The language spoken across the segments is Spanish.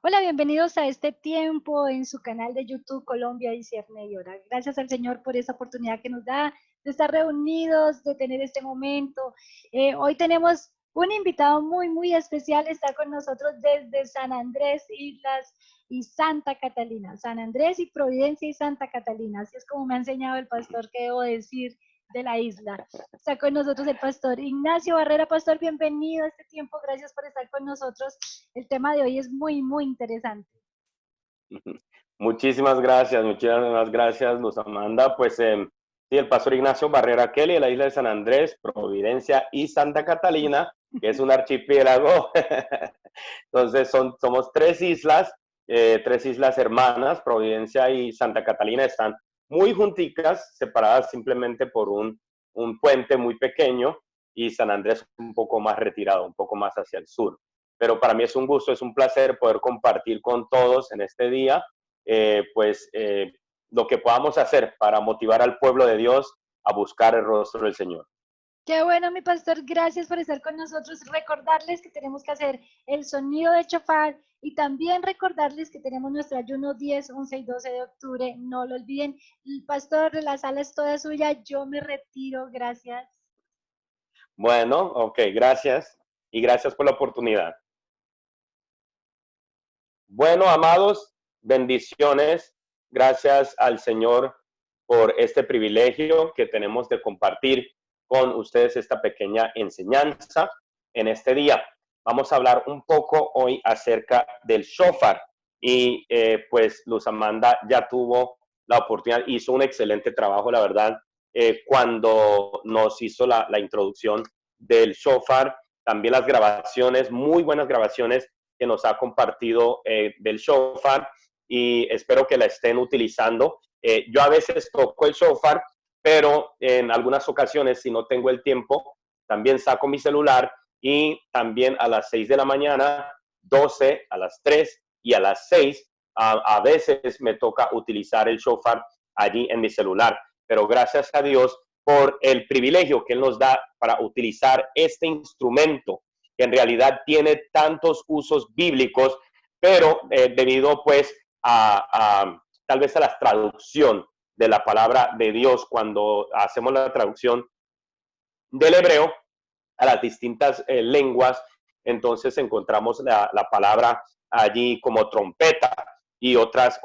Hola, bienvenidos a este tiempo en su canal de YouTube Colombia Discierne y Ora. Gracias al Señor por esta oportunidad que nos da de estar reunidos, de tener este momento. Hoy tenemos un invitado muy especial, está con nosotros desde San Andrés, Islas y Santa Catalina. San Andrés y Providencia y Santa Catalina, así es como me ha enseñado el pastor que debo decir de la isla. Está con nosotros el pastor Ignacio Barrera. Pastor, bienvenido a este tiempo, gracias por estar con nosotros. El tema de hoy es muy interesante. Muchísimas gracias, Luz Amanda. Pues sí, el pastor Ignacio Barrera Kelly de la isla de San Andrés, Providencia y Santa Catalina, que es un archipiélago. Entonces somos tres islas hermanas. Providencia y Santa Catalina están muy junticas, separadas simplemente por un puente muy pequeño, y San Andrés un poco más retirado, un poco más hacia el sur. Pero para mí es un gusto, es un placer poder compartir con todos en este día, lo que podamos hacer para motivar al pueblo de Dios a buscar el rostro del Señor. Qué bueno, mi pastor, gracias por estar con nosotros. Recordarles que tenemos que hacer el sonido de chofar y también recordarles que tenemos nuestro ayuno 10, 11 y 12 de octubre. No lo olviden. El pastor, la sala es toda suya. Yo me retiro. Gracias. Bueno, ok, gracias y gracias por la oportunidad. Bueno, amados, bendiciones. Gracias al Señor por este privilegio que tenemos de compartir con ustedes esta pequeña enseñanza en este día. Vamos a hablar un poco hoy acerca del shofar y pues Luz Amanda ya tuvo la oportunidad, hizo un excelente trabajo, la verdad, cuando nos hizo la introducción del shofar, también las grabaciones, muy buenas grabaciones que nos ha compartido del shofar, y espero que la estén utilizando. Yo a veces toco el shofar, pero en algunas ocasiones, si no tengo el tiempo, también saco mi celular y también a las 6 de la mañana, 12, a las 3 y a las 6, a veces me toca utilizar el shofar allí en mi celular. Pero gracias a Dios por el privilegio que Él nos da para utilizar este instrumento, que en realidad tiene tantos usos bíblicos, pero debido pues tal vez a la traducción de la palabra de Dios, cuando hacemos la traducción del hebreo a las distintas lenguas, entonces encontramos la palabra allí como trompeta y otras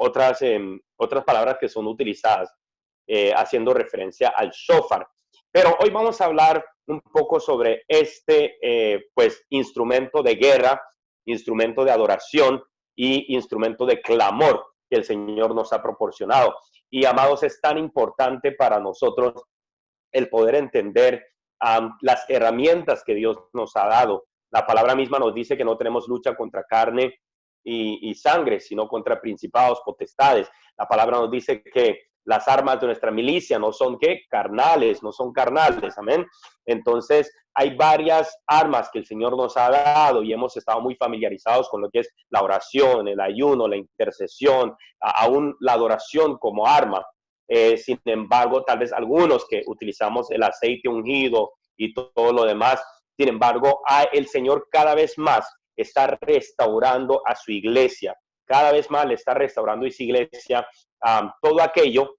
palabras que son utilizadas haciendo referencia al shofar. Pero hoy vamos a hablar un poco sobre este pues instrumento de guerra, instrumento de adoración y instrumento de clamor que el Señor nos ha proporcionado. Y amados, es tan importante para nosotros el poder entender las herramientas que Dios nos ha dado. La palabra misma nos dice que no tenemos lucha contra carne y sangre, sino contra principados, potestades. La palabra nos dice que las armas de nuestra milicia no son ¿qué? Carnales, no son carnales, amén. Entonces hay varias armas que el Señor nos ha dado y hemos estado muy familiarizados con lo que es la oración, el ayuno, la intercesión, aún la adoración como arma. Sin embargo, tal vez algunos que utilizamos el aceite ungido y todo lo demás, sin embargo, el Señor cada vez más está restaurando a su iglesia, cada vez más le está restaurando a su iglesia todo aquello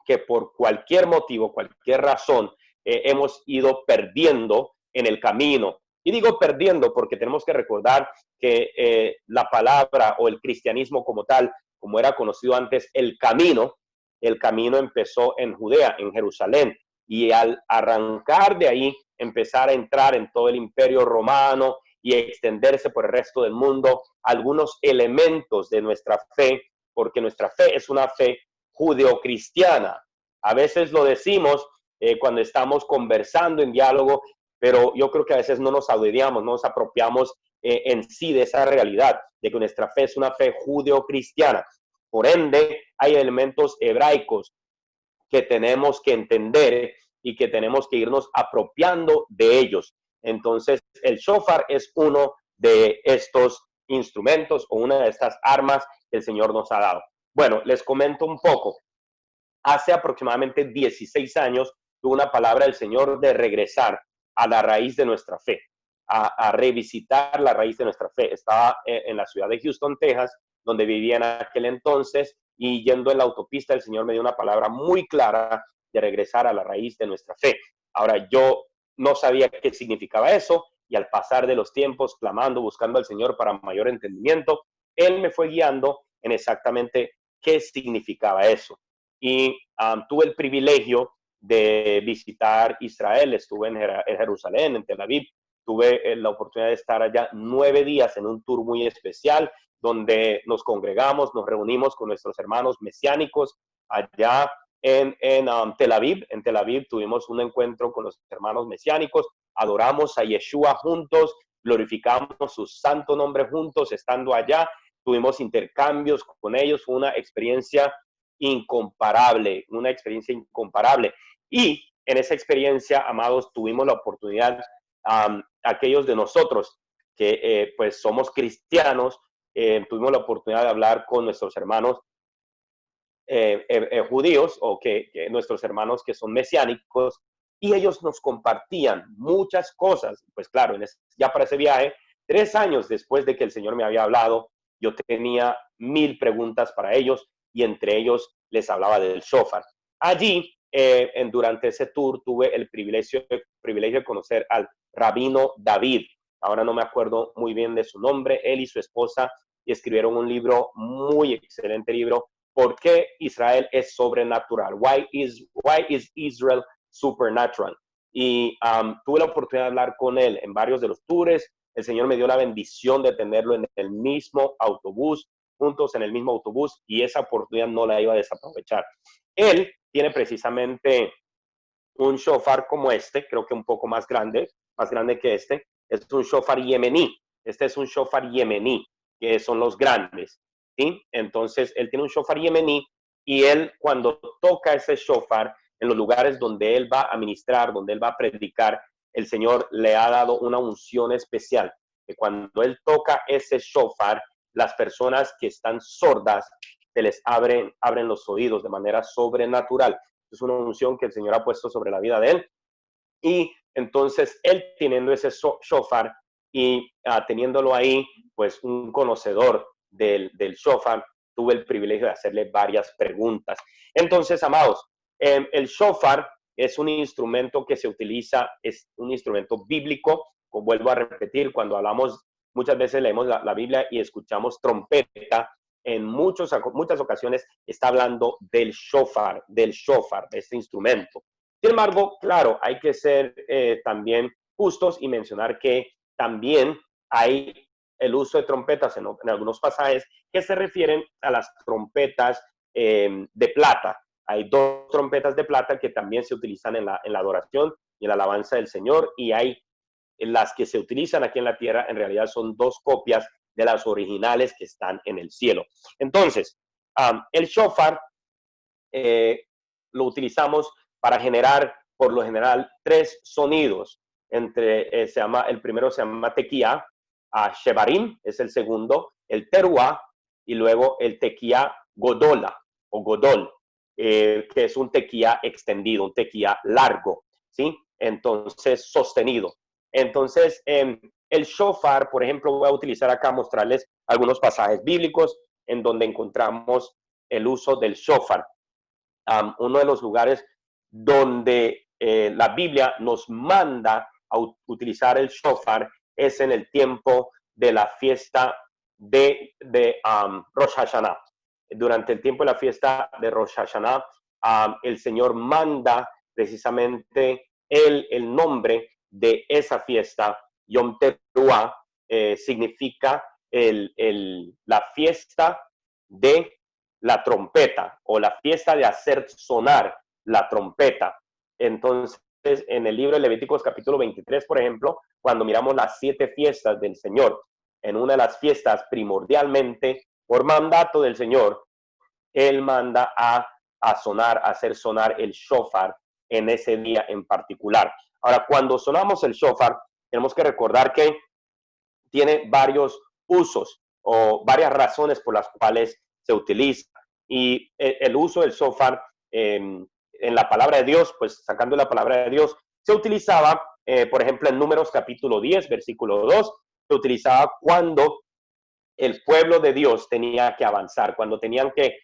que por cualquier motivo, cualquier razón, hemos ido perdiendo en el camino. Y digo perdiendo porque tenemos que recordar que la palabra o el cristianismo como tal, como era conocido antes, el camino empezó en Judea, en Jerusalén, y al arrancar de ahí, empezar a entrar en todo el imperio romano y extenderse por el resto del mundo, algunos elementos de nuestra fe, porque nuestra fe es una fe judeocristiana. A veces lo decimos cuando estamos conversando en diálogo, pero yo creo que a veces no nos audiamos, no nos apropiamos en sí de esa realidad, de que nuestra fe es una fe judeocristiana. Por ende, hay elementos hebraicos que tenemos que entender y que tenemos que irnos apropiando de ellos. Entonces, el shofar es uno de estos instrumentos o una de estas armas que el Señor nos ha dado. Bueno, les comento un poco. Hace aproximadamente 16 años tuve una palabra del Señor de regresar a la raíz de nuestra fe. a revisitar la raíz de nuestra fe. Estaba en la ciudad de Houston, Texas, donde vivía en aquel entonces, y yendo en la autopista, el Señor me dio una palabra muy clara de regresar a la raíz de nuestra fe. Ahora, yo no sabía qué significaba eso, y al pasar de los tiempos, clamando, buscando al Señor para mayor entendimiento, Él me fue guiando en exactamente qué significaba eso. Y tuve el privilegio de visitar Israel, estuve en Jerusalén, en Tel Aviv, tuve la oportunidad de estar allá 9 días en un tour muy especial, donde nos congregamos, nos reunimos con nuestros hermanos mesiánicos allá en Tel Aviv. En Tel Aviv tuvimos un encuentro con los hermanos mesiánicos, adoramos a Yeshua juntos, glorificamos su santo nombre juntos, estando allá, tuvimos intercambios con ellos, fue una experiencia incomparable, una experiencia incomparable. Y en esa experiencia, amados, tuvimos la oportunidad, aquellos de nosotros que pues somos cristianos, tuvimos la oportunidad de hablar con nuestros hermanos judíos, o que nuestros hermanos que son mesiánicos, y ellos nos compartían muchas cosas. Pues claro, ya para ese viaje, 3 años después de que el Señor me había hablado, yo tenía 1000 preguntas para ellos, y entre ellos les hablaba del shofar. Allí, durante ese tour, tuve el privilegio de conocer al rabino David. Ahora no me acuerdo muy bien de su nombre. Él y su esposa escribieron un libro, muy excelente libro, ¿por qué Israel es sobrenatural? Why is Israel supernatural? Y tuve la oportunidad de hablar con él en varios de los tours. El Señor me dio la bendición de tenerlo en el mismo autobús, juntos en el mismo autobús, y esa oportunidad no la iba a desaprovechar. Él tiene precisamente un shofar como este, creo que un poco más grande que este. Es un shofar yemení. Este es un shofar yemení, que son los grandes, ¿sí? Entonces, él tiene un shofar yemení, y él, cuando toca ese shofar, en los lugares donde él va a ministrar, donde él va a predicar, el Señor le ha dado una unción especial, que cuando él toca ese shofar, las personas que están sordas se les abren los oídos de manera sobrenatural. Es una unción que el Señor ha puesto sobre la vida de él. Y entonces él, teniendo ese shofar y teniéndolo ahí, pues un conocedor del shofar, tuve el privilegio de hacerle varias preguntas. Entonces, amados, el shofar es un instrumento que se utiliza, es un instrumento bíblico. Como vuelvo a repetir, cuando hablamos, muchas veces leemos la Biblia y escuchamos trompeta, en muchas ocasiones está hablando del shofar, de este instrumento. Sin embargo, claro, hay que ser también justos y mencionar que también hay el uso de trompetas en algunos pasajes que se refieren a las trompetas de plata. Hay 2 trompetas de plata que también se utilizan en la adoración y en la alabanza del Señor, y hay las que se utilizan aquí en la tierra, en realidad son 2 copias de las originales que están en el cielo. Entonces, el shofar lo utilizamos para generar, por lo general, 3 sonidos. El primero se llama tequía, shebarim es el segundo, el teruá, y luego el tequía godola o godol, que es un tequía extendido, un tequía largo, ¿sí? Entonces, sostenido. Entonces, el shofar, por ejemplo, voy a utilizar acá, mostrarles algunos pasajes bíblicos en donde encontramos el uso del shofar. Uno de los lugares donde la Biblia nos manda a utilizar el shofar es en el tiempo de la fiesta de Rosh Hashanah. Durante el tiempo de la fiesta de Rosh Hashanah, el Señor manda precisamente el nombre de esa fiesta. Yom Teruah significa la fiesta de la trompeta, o la fiesta de hacer sonar la trompeta. Entonces, en el libro de Levíticos capítulo 23, por ejemplo, cuando miramos las 7 fiestas del Señor, en una de las fiestas, primordialmente, por mandato del Señor, Él manda a hacer sonar el shofar en ese día en particular. Ahora, cuando sonamos el shofar, tenemos que recordar que tiene varios usos o varias razones por las cuales se utiliza. Y el uso del shofar en la palabra de Dios, pues sacando la palabra de Dios, se utilizaba por ejemplo, en Números capítulo 10, versículo 2, se utilizaba cuando el pueblo de Dios tenía que avanzar, cuando tenían que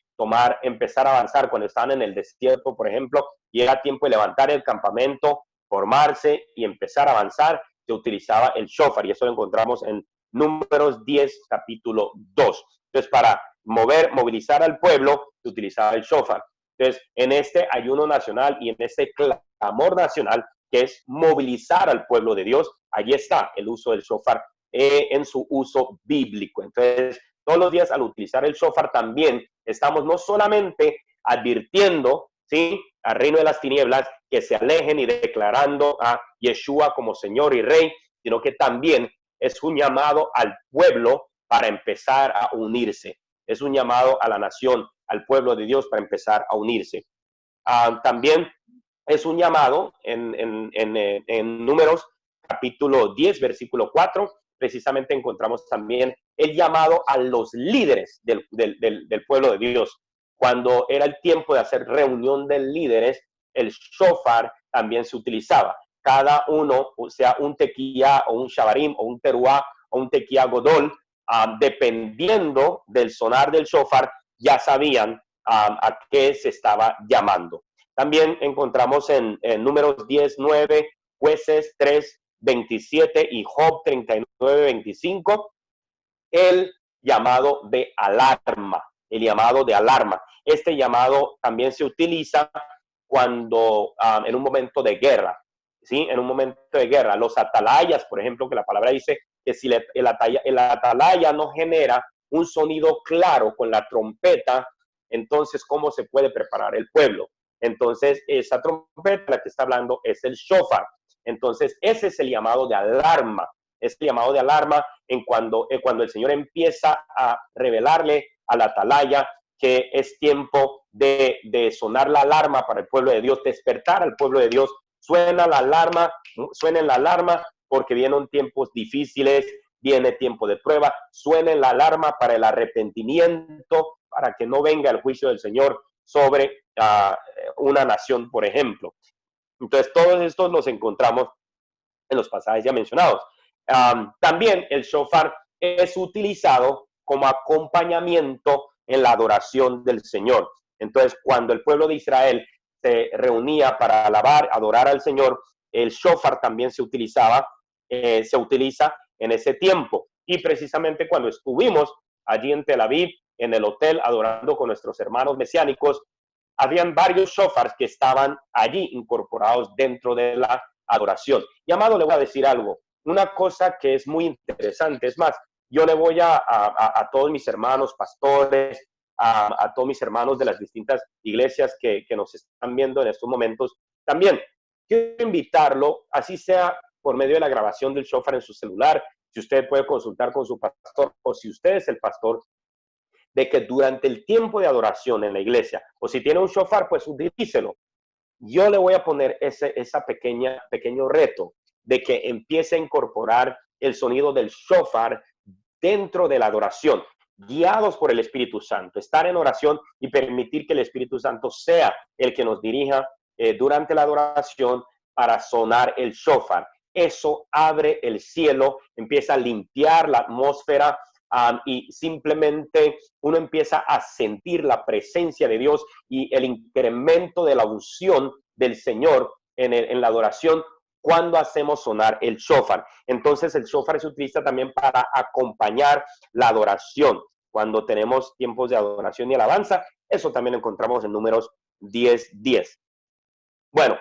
empezar a avanzar, cuando estaban en el desierto, por ejemplo, y era tiempo de levantar el campamento, formarse y empezar a avanzar, se utilizaba el shofar, y eso lo encontramos en Números 10, capítulo 2. Entonces, para movilizar al pueblo, se utilizaba el shofar. Entonces, en este ayuno nacional y en este clamor nacional, que es movilizar al pueblo de Dios, allí está el uso del shofar en su uso bíblico. Entonces, todos los días al utilizar el shofar también estamos no solamente advirtiendo, ¿sí?, al reino de las tinieblas que se alejen y declarando a Yeshua como Señor y Rey, sino que también es un llamado al pueblo para empezar a unirse. Es un llamado a la nación, al pueblo de Dios para empezar a unirse. También es un llamado en Números capítulo 10, versículo 4, precisamente encontramos también el llamado a los líderes del pueblo de Dios. Cuando era el tiempo de hacer reunión de líderes, el shofar también se utilizaba. Cada uno, o sea, un tequía o un shabarim o un teruá o un tequía godol, dependiendo del sonar del shofar, ya sabían a qué se estaba llamando. También encontramos en Números 10, 9, Jueces 3, 27 y Job 39, 25, el llamado de alarma, el llamado de alarma. Este llamado también se utiliza cuando en un momento de guerra, ¿sí? En un momento de guerra, los atalayas, por ejemplo, que la palabra dice que si el atalaya no genera un sonido claro con la trompeta, entonces, ¿cómo se puede preparar el pueblo? Entonces, esa trompeta, la que está hablando, es el shofar. Entonces, ese es el llamado de alarma. Es el llamado de alarma cuando el Señor empieza a revelarle al atalaya que es tiempo de sonar la alarma para el pueblo de Dios, despertar al pueblo de Dios. Suena la alarma porque vienen tiempos difíciles, viene tiempo de prueba. Suene la alarma para el arrepentimiento, para que no venga el juicio del Señor sobre una nación, por ejemplo. Entonces, todos estos los encontramos en los pasajes ya mencionados. También el shofar es utilizado como acompañamiento en la adoración del Señor. Entonces, cuando el pueblo de Israel se reunía para alabar, adorar al Señor, el shofar también se utiliza en ese tiempo. Y precisamente cuando estuvimos allí en Tel Aviv, en el hotel, adorando con nuestros hermanos mesiánicos, habían varios shofars que estaban allí incorporados dentro de la adoración. Y amado, le voy a decir algo, una cosa que es muy interesante, es más, yo le voy a todos mis hermanos pastores, a todos mis hermanos de las distintas iglesias que nos están viendo en estos momentos, también quiero invitarlo, así sea por medio de la grabación del shofar en su celular, si usted puede consultar con su pastor o si usted es el pastor, de que durante el tiempo de adoración en la iglesia, o si tiene un shofar, pues utilícelo. Yo le voy a poner pequeño reto de que empiece a incorporar el sonido del shofar dentro de la adoración, guiados por el Espíritu Santo, estar en oración y permitir que el Espíritu Santo sea el que nos dirija durante la adoración para sonar el shofar. Eso abre el cielo, empieza a limpiar la atmósfera, y simplemente uno empieza a sentir la presencia de Dios y el incremento de la unción del Señor en la adoración cuando hacemos sonar el shofar. Entonces el shofar se utiliza también para acompañar la adoración. Cuando tenemos tiempos de adoración y alabanza, eso también encontramos en Números 10:10. Bueno,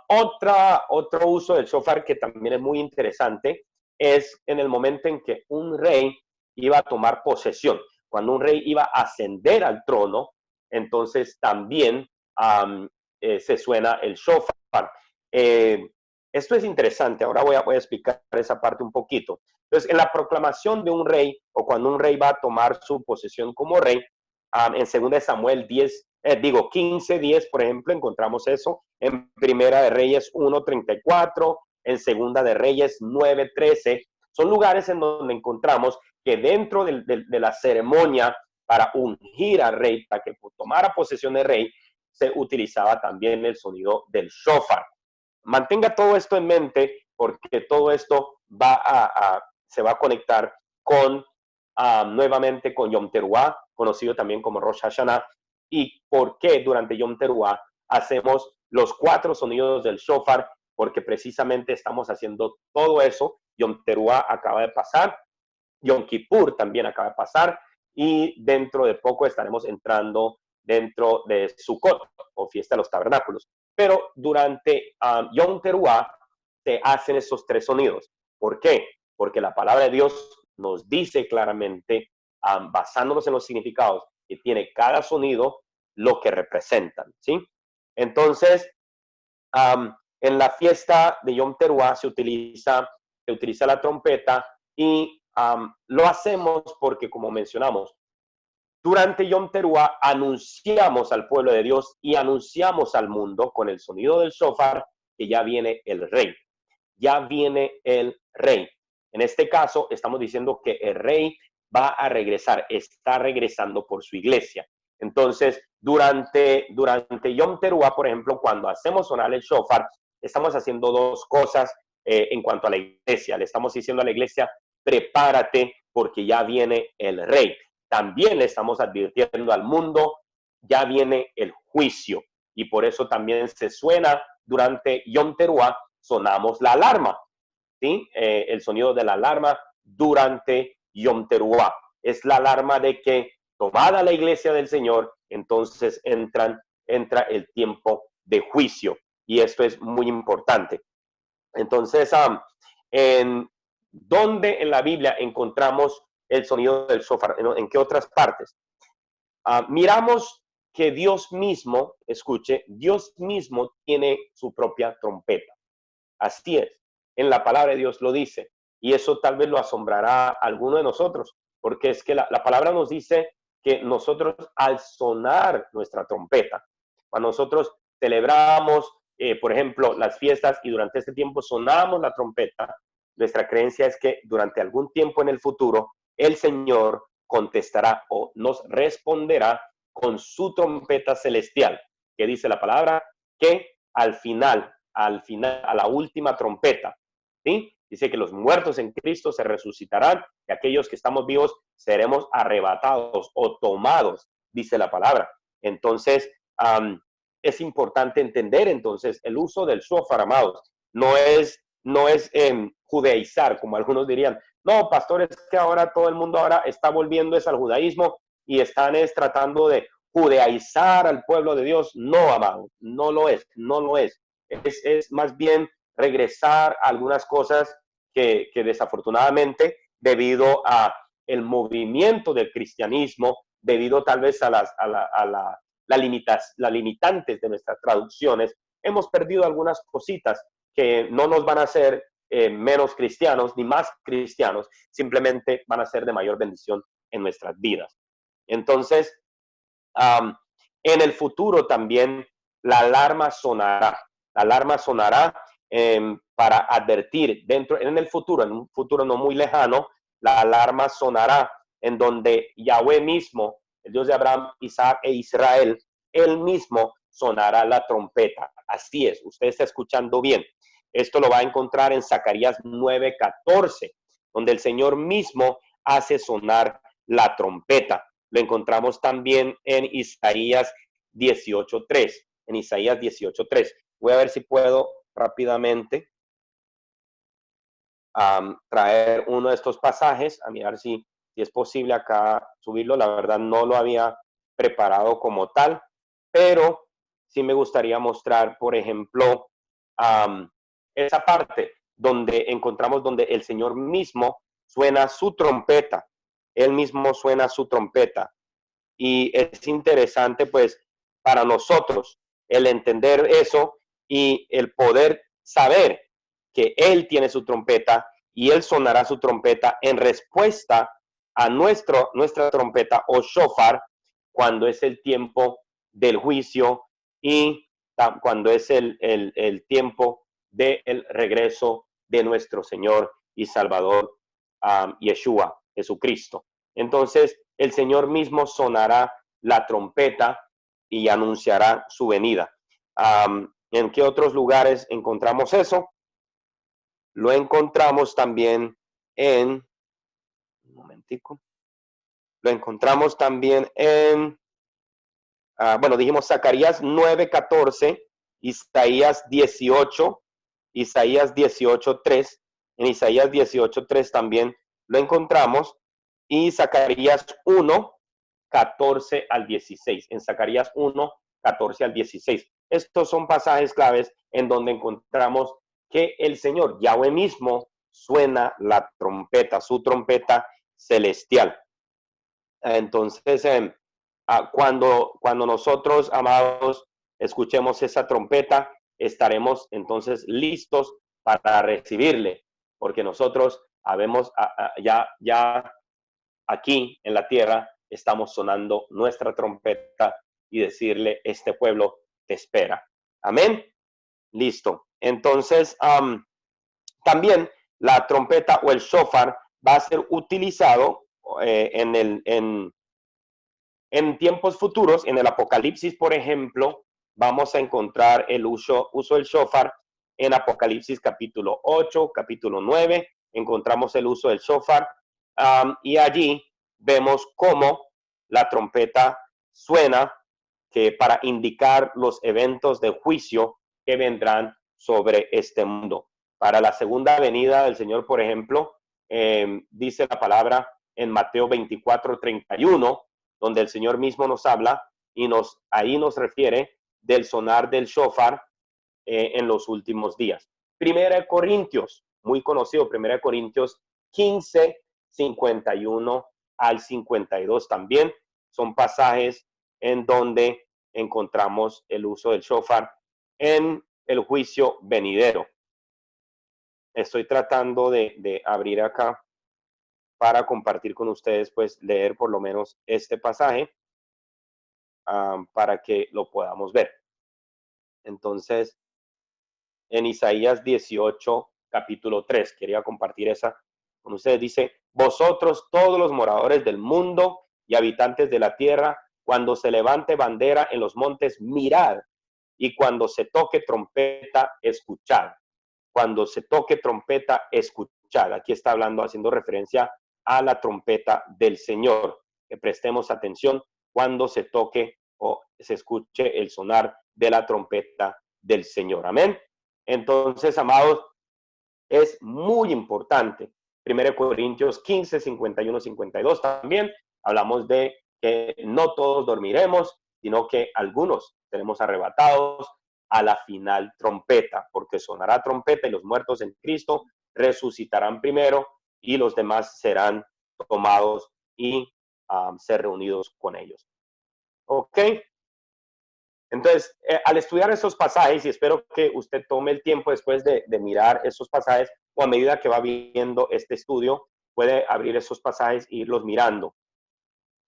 otro uso del shofar que también es muy interesante es en el momento en que un rey iba a tomar posesión. Cuando un rey iba a ascender al trono, entonces también se suena el shofar. Esto es interesante, ahora voy a explicar esa parte un poquito. Entonces, en la proclamación de un rey, o cuando un rey va a tomar su posesión como rey, en 2 Samuel 15:10, por ejemplo, encontramos eso. En Primera de Reyes 1:34, en Segunda de Reyes 9:13. Son lugares en donde encontramos que dentro de la ceremonia para ungir al rey, para que tomara posesión de rey, se utilizaba también el sonido del shofar. mantenga todo esto en mente porque todo esto se va a conectar con nuevamente con Yom Teruah, conocido también como Rosh Hashanah, y por qué durante Yom Teruah hacemos los 4 sonidos del shofar, porque precisamente estamos haciendo todo eso. Yom Teruah acaba de pasar, Yom Kippur también acaba de pasar, y dentro de poco estaremos entrando dentro de Sukkot, o Fiesta de los Tabernáculos. Pero durante Yom Teruah se hacen esos 3 sonidos. ¿Por qué? Porque la palabra de Dios nos dice claramente, basándonos en los significados que tiene cada sonido, lo que representan, ¿sí? Entonces, en la fiesta de Yom Teruah se utiliza la trompeta y lo hacemos porque, como mencionamos, durante Yom Teruah anunciamos al pueblo de Dios y anunciamos al mundo con el sonido del shofar que ya viene el rey. Ya viene el rey. En este caso, estamos diciendo que el rey va a regresar, está regresando por su iglesia. Entonces, durante Yom Teruah, por ejemplo, cuando hacemos sonar el shofar, estamos haciendo 2 cosas en cuanto a la iglesia. Le estamos diciendo a la iglesia, prepárate porque ya viene el rey. También le estamos advirtiendo al mundo, ya viene el juicio. Y por eso también se suena durante Yom Teruah, sonamos la alarma, ¿sí? El sonido de la alarma durante Yom Teruah. Es la alarma de que, tomada la iglesia del Señor, entonces entra el tiempo de juicio. Y esto es muy importante. Entonces, ¿en dónde en la Biblia encontramos el sonido del shofar? ¿En qué otras partes? Miramos que Dios mismo, escuche, Dios mismo tiene su propia trompeta. Así es, en la palabra de Dios lo dice. Y eso tal vez lo asombrará a alguno de nosotros, porque es que la palabra nos dice que nosotros, al sonar nuestra trompeta, cuando nosotros celebramos, por ejemplo, las fiestas y durante este tiempo sonamos la trompeta, nuestra creencia es que durante algún tiempo en el futuro, el Señor contestará o nos responderá con su trompeta celestial, que dice la palabra que al final, a la última trompeta, ¿sí? Dice que los muertos en Cristo se resucitarán y aquellos que estamos vivos seremos arrebatados o tomados, dice la palabra. Entonces, es importante entender entonces el uso del shofar, amados. No es judaizar, como algunos dirían. No, pastores, que ahora todo el mundo ahora está volviendo al judaísmo y están tratando de judaizar al pueblo de Dios. No, amado, no lo es, no lo es. Es más bien regresar a algunas cosas que desafortunadamente, debido a el movimiento del cristianismo, debido tal vez a las limitantes de nuestras traducciones, hemos perdido algunas cositas que no nos van a hacer menos cristianos ni más cristianos, simplemente van a ser de mayor bendición en nuestras vidas. Entonces, en el futuro también la alarma sonará. La alarma sonará para advertir en el futuro, en un futuro no muy lejano, la alarma sonará en donde Yahweh mismo, el Dios de Abraham, Isaac e Israel, él mismo sonará la trompeta. Así es, usted está escuchando bien. Esto lo va a encontrar en Zacarías 9:14, donde el Señor mismo hace sonar la trompeta. Lo encontramos también en Isaías 18:3. En Isaías 18:3. Voy a ver si puedo rápidamente traer uno de estos pasajes, a mirar si es posible acá subirlo. La verdad no lo había preparado como tal, pero sí me gustaría mostrar, por ejemplo, esa parte donde encontramos donde el Señor mismo suena su trompeta. Él mismo suena su trompeta. Y es interesante, pues, para nosotros el entender eso y el poder saber que Él tiene su trompeta y Él sonará su trompeta en respuesta a nuestra trompeta o shofar cuando es el tiempo del juicio y cuando es el tiempo del regreso de nuestro Señor y Salvador Yeshua, Jesucristo. Entonces, el Señor mismo sonará la trompeta y anunciará su venida. ¿En qué otros lugares encontramos eso? Lo encontramos también en, un momentico, lo encontramos también en, bueno, dijimos Zacarías 9:14, Isaías 18, Isaías 18:3, en Isaías 18:3 también lo encontramos, y Zacarías 1:14 al 16, en Zacarías 1:14 al 16. Estos son pasajes claves en donde encontramos que el Señor, Yahweh mismo, suena la trompeta, su trompeta celestial. Entonces, cuando nosotros, amados, escuchemos esa trompeta, estaremos entonces listos para recibirle, porque nosotros habemos ya aquí en la tierra estamos sonando nuestra trompeta y decirle, este pueblo te espera. Amén. Listo. Entonces, también la trompeta o el shofar va a ser utilizado en tiempos futuros. En el Apocalipsis, por ejemplo, vamos a encontrar el uso del shofar en Apocalipsis capítulo 8, capítulo 9. Encontramos el uso del shofar y allí vemos cómo la trompeta suena para indicar los eventos de juicio que vendrán sobre este mundo. Para la segunda venida del Señor, por ejemplo, dice la palabra en Mateo 24:31, donde el Señor mismo nos habla y ahí nos refiere del sonar del shofar en los últimos días. Primera de Corintios, muy conocido, Primera de Corintios 15:51 al 52 también son pasajes en donde encontramos el uso del shofar en el juicio venidero. Estoy tratando de abrir acá para compartir con ustedes, pues leer por lo menos este pasaje para que lo podamos ver. Entonces, en Isaías 18, capítulo 3, quería compartir esa con ustedes. Dice, vosotros todos los moradores del mundo y habitantes de la tierra, cuando se levante bandera en los montes, mirad, y cuando se toque trompeta, escuchad. Cuando se toque trompeta, escuchad. Aquí está hablando, haciendo referencia a la trompeta del Señor. Que prestemos atención cuando se toque o se escuche el sonar de la trompeta del Señor. Amén. Entonces, amados, es muy importante. 1 Corintios 15, 51, 52 también hablamos de que no todos dormiremos, sino que algunos seremos arrebatados a la final trompeta, porque sonará trompeta y los muertos en Cristo resucitarán primero y los demás serán tomados y ser reunidos con ellos. ¿Ok? Entonces, al estudiar esos pasajes, y espero que usted tome el tiempo después de mirar esos pasajes, o a medida que va viendo este estudio, puede abrir esos pasajes e irlos mirando.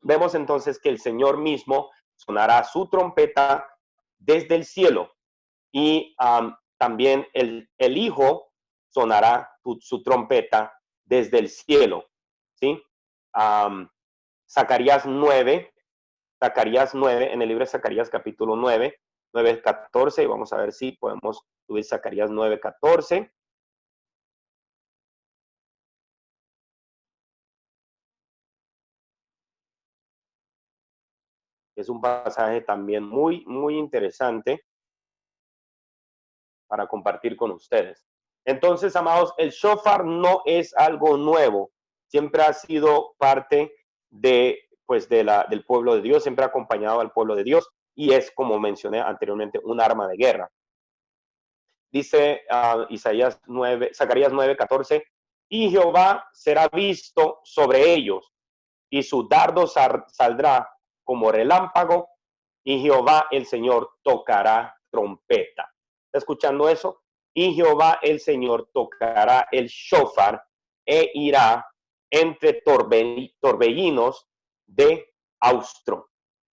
Vemos entonces que el Señor mismo sonará su trompeta desde el cielo y también el Hijo sonará su trompeta desde el cielo. ¿Sí? Zacarías 9, en el libro de Zacarías capítulo 9, 9:14, y vamos a ver si podemos subir Zacarías 9:14. Es un pasaje también muy, muy interesante para compartir con ustedes. Entonces, amados, el shofar no es algo nuevo, siempre ha sido parte del pueblo de Dios, siempre ha acompañado al pueblo de Dios y es, como mencioné anteriormente, un arma de guerra. Dice Zacarías 9:14, y Jehová será visto sobre ellos, y su dardo saldrá como relámpago, y Jehová el Señor tocará trompeta. ¿Está escuchando eso? Y Jehová el Señor tocará el shofar e irá entre torbellinos de austro.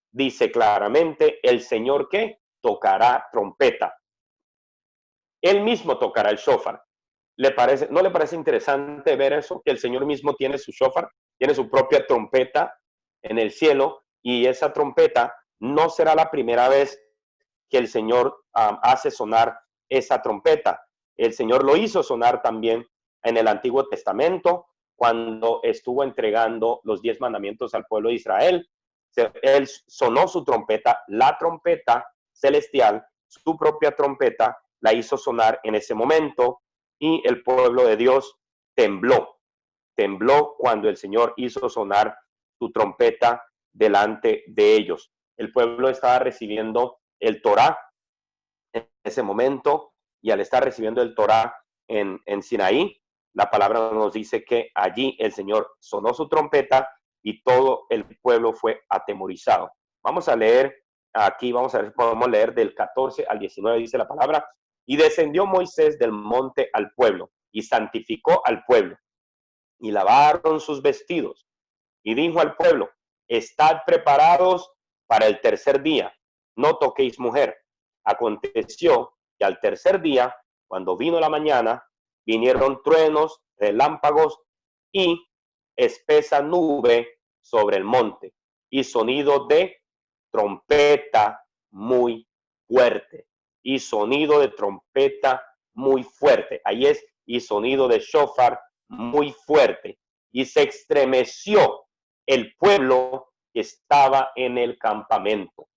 Dice claramente el Señor que tocará trompeta. Él mismo tocará el shofar. ¿No le parece interesante ver eso? Que el Señor mismo tiene su shofar, tiene su propia trompeta en el cielo, y esa trompeta no será la primera vez que el Señor hace sonar esa trompeta. El Señor lo hizo sonar también en el Antiguo Testamento, cuando estuvo entregando los 10 mandamientos al pueblo de Israel. Él sonó su trompeta, la trompeta celestial, su propia trompeta, la hizo sonar en ese momento, y el pueblo de Dios tembló cuando el Señor hizo sonar su trompeta delante de ellos. El pueblo estaba recibiendo el Torá en ese momento, y al estar recibiendo el Torá en Sinaí, la palabra nos dice que allí el Señor sonó su trompeta y todo el pueblo fue atemorizado. Vamos a leer aquí, vamos a ver si podemos leer del 14 al 19, dice la palabra: y descendió Moisés del monte al pueblo y santificó al pueblo y lavaron sus vestidos, y dijo al pueblo: estad preparados para el tercer día, no toquéis mujer. Aconteció que al tercer día, cuando vino la mañana, vinieron truenos, relámpagos y espesa nube sobre el monte, y sonido de trompeta muy fuerte, y sonido de trompeta muy fuerte. Ahí es, y sonido de shofar muy fuerte, y se estremeció el pueblo que estaba en el campamento.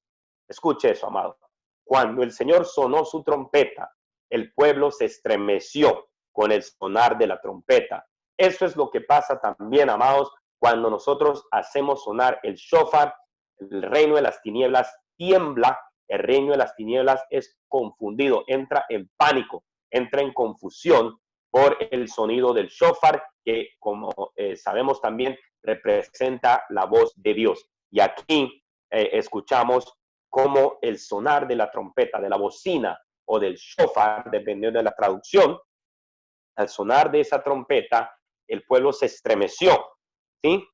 Escuche eso, amado. Cuando el Señor sonó su trompeta, el pueblo se estremeció con el sonar de la trompeta. Eso es lo que pasa también, amados, cuando nosotros hacemos sonar el shofar. El reino de las tinieblas tiembla, el reino de las tinieblas es confundido, entra en pánico, entra en confusión por el sonido del shofar, que como sabemos también representa la voz de Dios. Y aquí escuchamos como el sonar de la trompeta, de la bocina o del shofar, dependiendo de la traducción. Al sonar de esa trompeta, el pueblo se estremeció, ¿sí?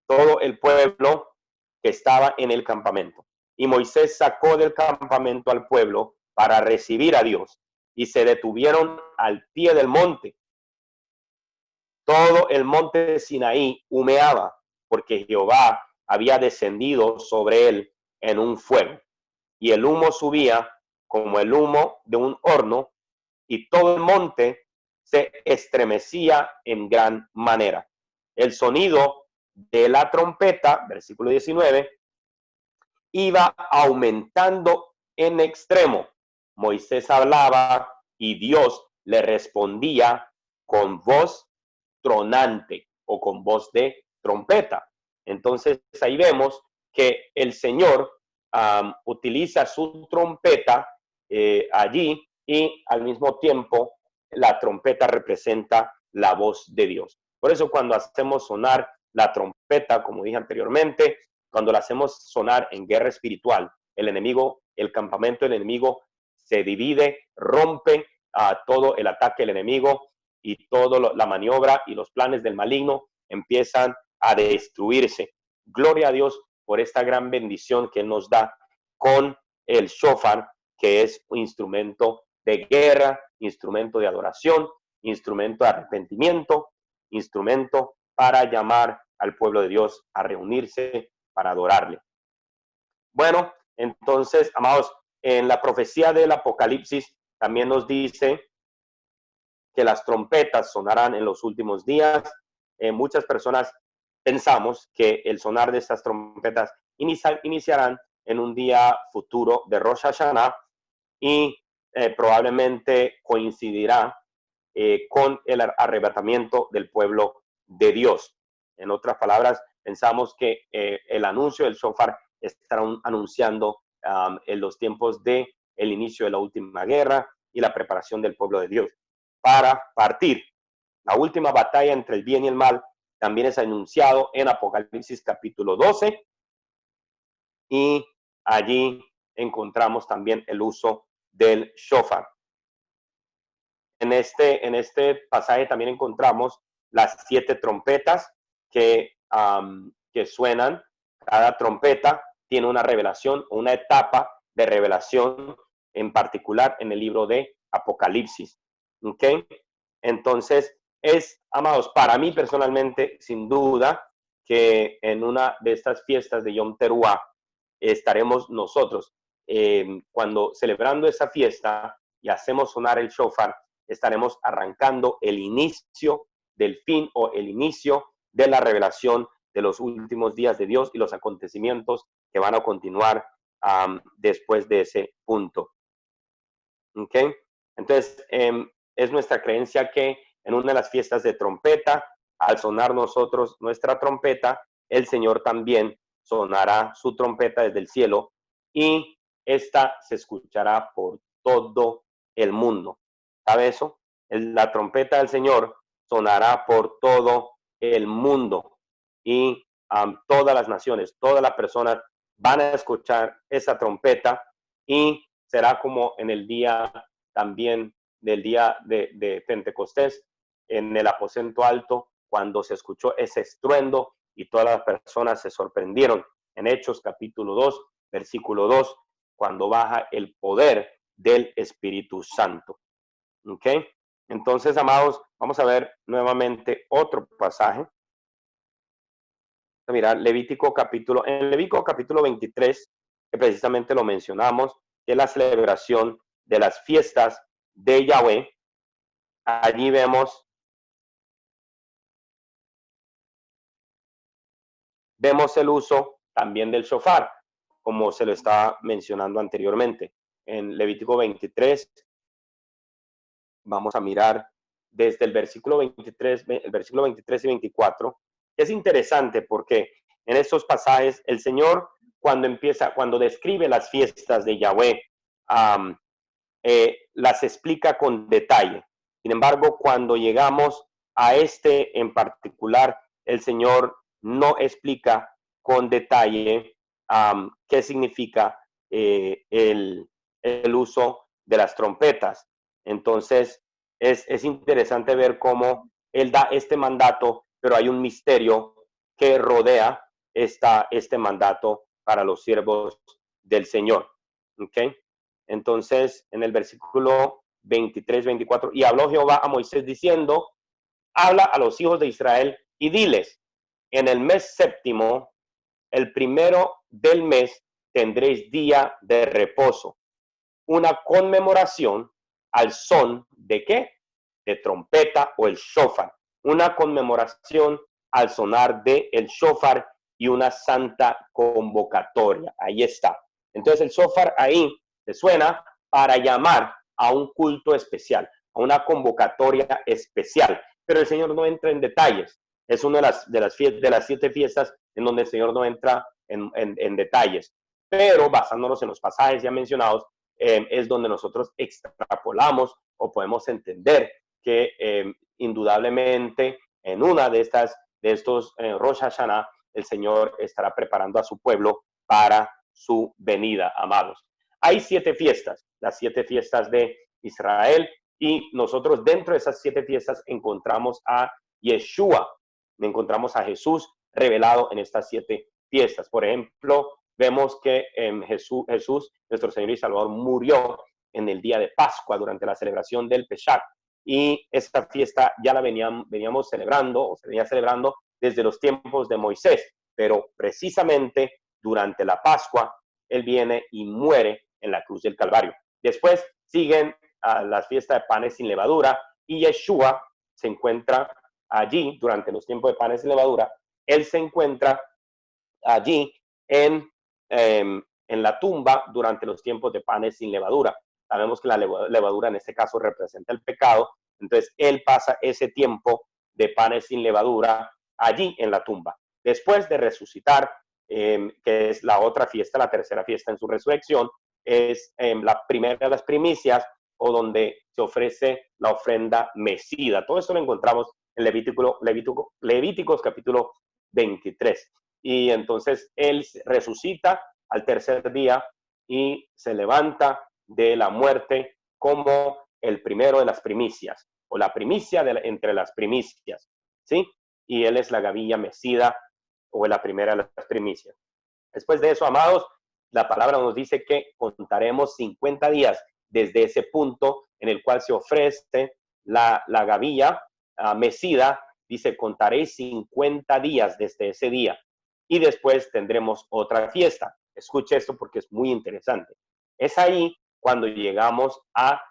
Todo el pueblo que estaba en el campamento. Y Moisés sacó del campamento al pueblo para recibir a Dios, y se detuvieron al pie del monte. Todo el monte de Sinaí humeaba, porque Jehová había descendido sobre él en un fuego, y el humo subía como el humo de un horno, y todo el monte se estremecía en gran manera. El sonido de la trompeta, versículo 19, iba aumentando en extremo. Moisés hablaba y Dios le respondía con voz tronante o con voz de trompeta. Entonces ahí vemos que el Señor utiliza su trompeta allí, y al mismo tiempo la trompeta representa la voz de Dios. Por eso cuando hacemos sonar la trompeta, como dije anteriormente, cuando la hacemos sonar en guerra espiritual, el enemigo, el campamento del enemigo se divide, rompe todo el ataque del enemigo, y toda la maniobra y los planes del maligno empiezan a destruirse. Gloria a Dios por esta gran bendición que nos da con el shofar, que es un instrumento de guerra, instrumento de adoración, instrumento de arrepentimiento, instrumento para llamar al pueblo de Dios a reunirse para adorarle. Bueno, entonces, amados, en la profecía del Apocalipsis también nos dice que las trompetas sonarán en los últimos días. Muchas personas pensamos que el sonar de estas trompetas iniciarán en un día futuro de Rosh Hashanah, y probablemente coincidirá con el arrebatamiento del pueblo de Dios. En otras palabras, pensamos que el anuncio del shofar estará anunciando en los tiempos de el inicio de la última guerra y la preparación del pueblo de Dios para partir. La última batalla entre el bien y el mal también es anunciado en Apocalipsis capítulo 12, y allí encontramos también el uso del shofar. En este pasaje también encontramos las 7 trompetas que suenan. Cada trompeta tiene una revelación, una etapa de revelación en particular en el libro de Apocalipsis. ¿Ok? Entonces, amados, para mí personalmente, sin duda, que en una de estas fiestas de Yom Teruah estaremos nosotros cuando celebrando esa fiesta y hacemos sonar el shofar, estaremos arrancando el inicio del fin o el inicio de la revelación de los últimos días de Dios y los acontecimientos que van a continuar después de ese punto. ¿Ok? Entonces, es nuestra creencia que en una de las fiestas de trompeta, al sonar nosotros nuestra trompeta, el Señor también sonará su trompeta desde el cielo y esta se escuchará por todo el mundo. ¿Sabe eso? La trompeta del Señor sonará por todo el mundo y todas las naciones, todas las personas van a escuchar esa trompeta y será como en el día también del día de Pentecostés, en el aposento alto, cuando se escuchó ese estruendo y todas las personas se sorprendieron. En Hechos capítulo 2, versículo 2, cuando baja el poder del Espíritu Santo. ¿Ok? Entonces, amados, vamos a ver nuevamente otro pasaje. Mira, en Levítico capítulo 23, que precisamente lo mencionamos, que es la celebración de las fiestas de Yahweh. Allí vemos el uso también del shofar, como se lo estaba mencionando anteriormente. En Levítico 23, vamos a mirar desde el versículo 23 y 24. Es interesante porque en estos pasajes el Señor, cuando describe las fiestas de Yahweh, las explica con detalle. Sin embargo, cuando llegamos a este en particular, el Señor no explica con detalle qué significa el uso de las trompetas. Entonces, es interesante ver cómo Él da este mandato, pero hay un misterio que rodea este mandato para los siervos del Señor. ¿Ok? Entonces, en el versículo 23, 24, y habló Jehová a Moisés diciendo, habla a los hijos de Israel y diles, en el mes séptimo, el primero del mes, tendréis día de reposo, una conmemoración al son de ¿qué? De trompeta o el shofar, una conmemoración al sonar de el shofar y una santa convocatoria. Ahí está. Entonces el shofar ahí se suena para llamar a un culto especial, a una convocatoria especial. Pero el Señor no entra en detalles. Es una de las 7 fiestas en donde el Señor no entra en detalles. Pero basándonos en los pasajes ya mencionados, es donde nosotros extrapolamos o podemos entender que indudablemente en una de estos Rosh Hashanah, el Señor estará preparando a su pueblo para su venida, amados. Hay 7 fiestas, las 7 fiestas de Israel, y nosotros dentro de esas 7 fiestas encontramos a Yeshua, encontramos a Jesús revelado en estas 7 fiestas. Por ejemplo, vemos que Jesús, nuestro Señor y Salvador, murió en el día de Pascua durante la celebración del Pesach. Y esta fiesta ya la veníamos celebrando, o se venía celebrando desde los tiempos de Moisés, pero precisamente durante la Pascua, Él viene y muere en la cruz del Calvario. Después siguen las fiestas de panes sin levadura, y Yeshua se encuentra allí durante los tiempos de panes sin levadura. Él se encuentra allí en la tumba durante los tiempos de panes sin levadura. Sabemos que la levadura en este caso representa el pecado, entonces Él pasa ese tiempo de panes sin levadura allí en la tumba. Después de resucitar, que es la otra fiesta, la tercera fiesta en su resurrección, es la primera de las primicias, o donde se ofrece la ofrenda mecida. Todo esto lo encontramos en Levíticos capítulo 23. Y entonces Él resucita al tercer día y se levanta de la muerte como el primero de las primicias, o la primicia entre las primicias, ¿sí? Y Él es la gavilla mecida, o la primera de las primicias. Después de eso, amados, la palabra nos dice que contaremos 50 días desde ese punto en el cual se ofrece la gavilla mecida. Dice, contaréis 50 días desde ese día. Y después tendremos otra fiesta. Escuche esto porque es muy interesante. Es ahí cuando llegamos a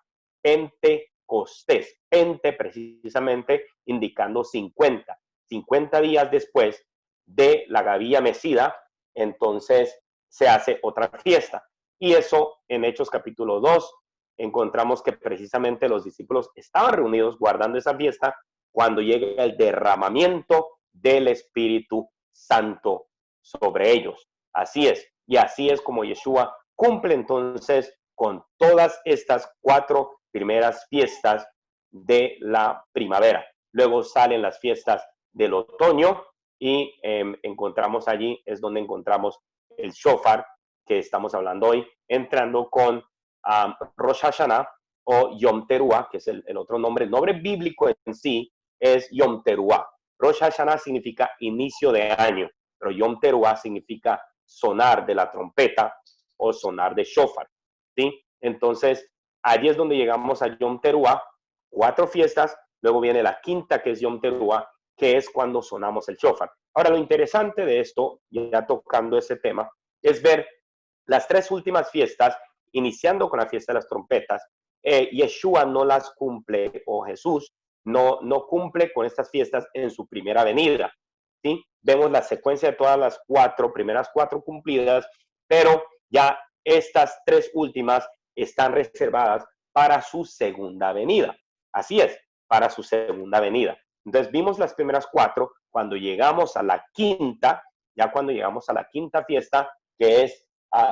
Pentecostés. Pente precisamente indicando 50. 50 días después de la Gavilla Mecida, entonces se hace otra fiesta. Y eso en Hechos capítulo 2 encontramos que precisamente los discípulos estaban reunidos guardando esa fiesta cuando llega el derramamiento del Espíritu Santo sobre ellos. Así es, y así es como Yeshua cumple entonces con todas estas 4 primeras fiestas de la primavera. Luego salen las fiestas del otoño y encontramos allí, es donde encontramos el shofar que estamos hablando hoy, entrando con Rosh Hashanah o Yom Teruah, que es el otro nombre. El nombre bíblico en sí es Yom Teruah. Rosh Hashanah significa inicio de año, pero Yom Teruah significa sonar de la trompeta o sonar de shofar, ¿sí? Entonces, allí es donde llegamos a Yom Teruah, 4 fiestas, luego viene la quinta, que es Yom Teruah, que es cuando sonamos el shofar. Ahora, lo interesante de esto, ya tocando ese tema, es ver las 3 últimas fiestas, iniciando con la fiesta de las trompetas. Yeshua no las cumple, o Jesús no cumple con estas fiestas en su primera venida, ¿sí? Vemos la secuencia de todas las primeras 4 cumplidas, pero ya estas 3 últimas están reservadas para su segunda venida. Así es, para su segunda venida. Entonces vimos las primeras 4, cuando llegamos a la quinta, ya cuando llegamos a la quinta fiesta, que es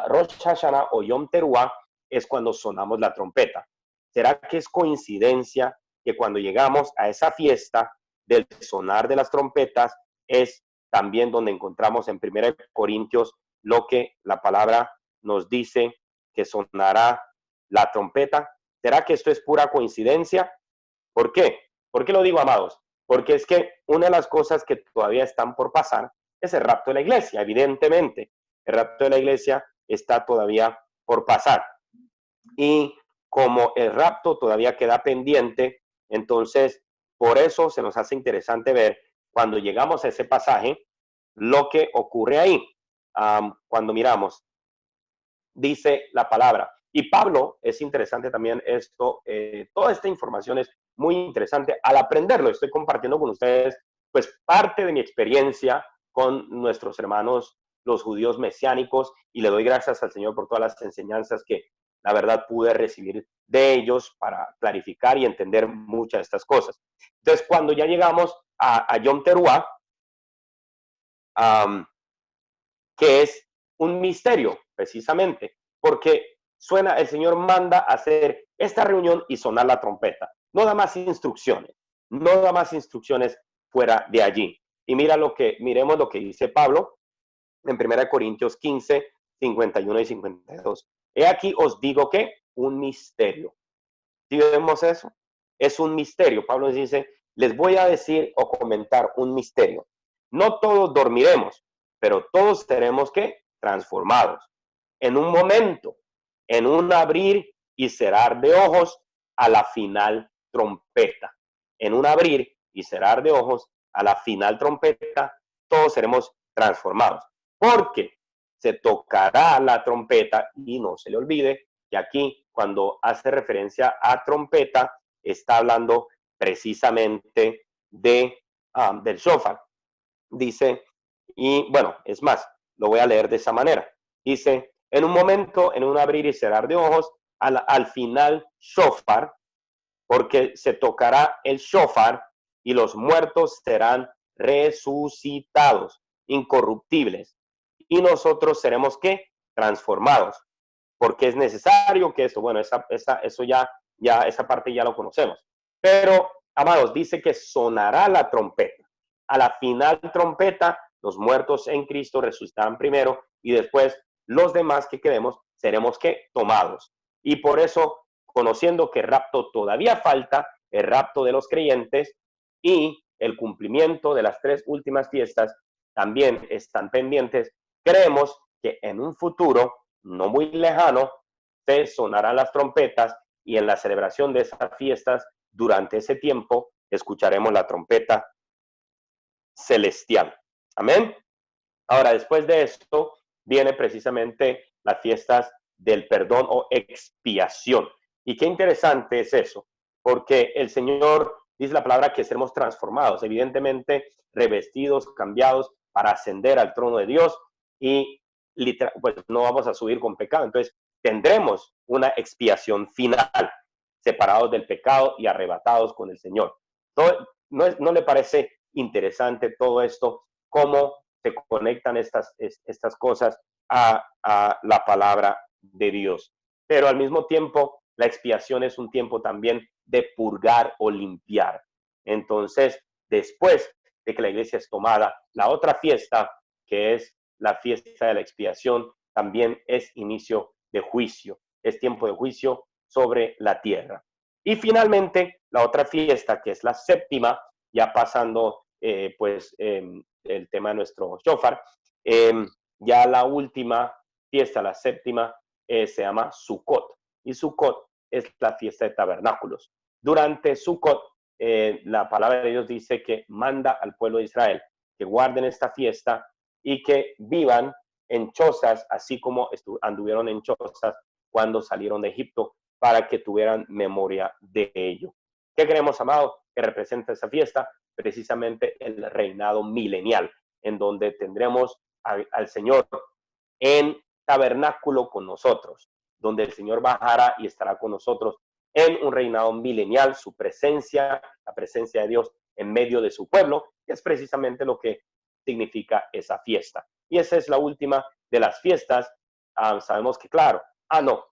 Rosh Hashanah o Yom Teruah, es cuando sonamos la trompeta. ¿Será que es coincidencia que cuando llegamos a esa fiesta del sonar de las trompetas es también donde encontramos en 1 Corintios lo que la palabra nos dice que sonará la trompeta? ¿Será que esto es pura coincidencia? ¿Por qué? ¿Por qué lo digo, amados? Porque es que una de las cosas que todavía están por pasar es el rapto de la iglesia, evidentemente. El rapto de la iglesia está todavía por pasar. Y como el rapto todavía queda pendiente, entonces por eso se nos hace interesante ver cuando llegamos a ese pasaje lo que ocurre ahí. Cuando miramos, dice la palabra. Y Pablo, es interesante también esto, toda esta información es muy interesante. Al aprenderlo, estoy compartiendo con ustedes, pues parte de mi experiencia con nuestros hermanos, los judíos mesiánicos, y le doy gracias al Señor por todas las enseñanzas que la verdad pude recibir de ellos para clarificar y entender muchas de estas cosas. Entonces, cuando ya llegamos a Yom Teruah, que es un misterio, precisamente, porque el Señor manda hacer esta reunión y sonar la trompeta. No da más instrucciones, no da más instrucciones fuera de allí. Y miremos lo que dice Pablo en 1 Corintios 15, 51 y 52. He aquí os digo que un misterio. ¿Sí vemos eso? Es un misterio. Pablo dice, les voy a decir o comentar un misterio. No todos dormiremos, pero todos seremos ¿qué? Transformados. En un momento, en un abrir y cerrar de ojos a la final trompeta. En un abrir y cerrar de ojos a la final trompeta, todos seremos transformados. Porque se tocará la trompeta y no se le olvide que aquí cuando hace referencia a trompeta está hablando precisamente del shofar. Dice, y bueno, es más, lo voy a leer de esa manera. Dice, en un momento, en un abrir y cerrar de ojos, al final shofar, porque se tocará el shofar y los muertos serán resucitados, incorruptibles. Y nosotros seremos ¿qué? Transformados. Porque es necesario que esto, bueno, eso ya esa parte ya lo conocemos. Pero, amados, dice que sonará la trompeta. A la final trompeta, los muertos en Cristo resucitarán primero y después los demás que quedemos seremos ¿qué? Tomados. Y por eso, conociendo que el rapto todavía falta, el rapto de los creyentes y el cumplimiento de las 3 últimas fiestas también están pendientes, creemos que en un futuro no muy lejano se sonarán las trompetas y en la celebración de esas fiestas, durante ese tiempo, escucharemos la trompeta celestial. Amén. Ahora, después de esto, viene precisamente las fiestas del perdón o expiación. Y qué interesante es eso, porque el Señor dice la palabra que seremos transformados, evidentemente revestidos, cambiados para ascender al trono de Dios y pues no vamos a subir con pecado. Entonces tendremos una expiación final, separados del pecado y arrebatados con el Señor. ¿No le parece interesante todo esto? ¿Cómo se conectan estas cosas a la palabra de Dios? Pero al mismo tiempo, la expiación es un tiempo también de purgar o limpiar. Entonces, después de que la iglesia es tomada, la otra fiesta, que es la fiesta de la expiación, también es inicio de juicio, es tiempo de juicio sobre la tierra. Y finalmente, la otra fiesta, que es la séptima, ya pasando el tema de nuestro shofar, ya la última fiesta, la séptima, se llama Sukkot. Y Sukkot es la fiesta de tabernáculos. Durante Sukkot, la palabra de Dios dice que manda al pueblo de Israel que guarden esta fiesta y que vivan en chozas, así como anduvieron en chozas cuando salieron de Egipto, para que tuvieran memoria de ello. ¿Qué creemos, amado, que representa esa fiesta? Precisamente el reinado milenial, en donde tendremos al Señor en tabernáculo con nosotros, donde el Señor bajará y estará con nosotros en un reinado milenial, su presencia, la presencia de Dios en medio de su pueblo, que es precisamente lo que significa esa fiesta. Y esa es la última de las fiestas. Sabemos que, claro, no,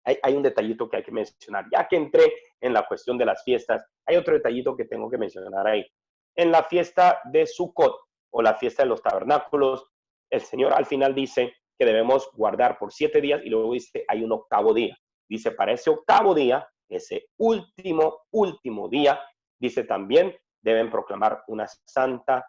hay un detallito que hay que mencionar. Ya que entré en la cuestión de las fiestas, hay otro detallito que tengo que mencionar ahí. En la fiesta de Sukkot o la fiesta de los tabernáculos, el Señor al final dice que debemos guardar por 7 días y luego dice hay un octavo día. Dice para ese octavo día, ese último día, dice también deben proclamar una santa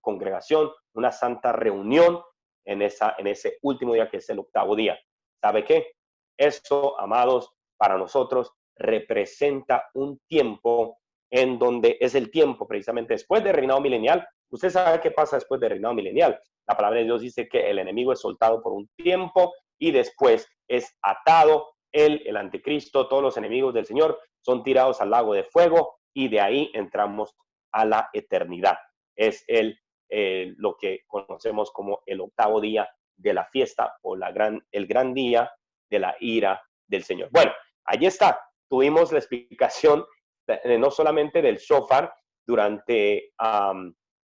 congregación, una santa reunión en ese último día que es el octavo día. ¿Sabe qué? Eso, amados, para nosotros representa un tiempo en donde es el tiempo precisamente después del reinado milenial. Usted sabe qué pasa después del reinado milenial. La palabra de Dios dice que el enemigo es soltado por un tiempo y después es atado. El anticristo, todos los enemigos del Señor son tirados al lago de fuego y de ahí entramos a la eternidad. Es lo que conocemos como el octavo día de la fiesta o el gran día de la ira del Señor. Bueno, allí está. Tuvimos la explicación no solamente del shofar durante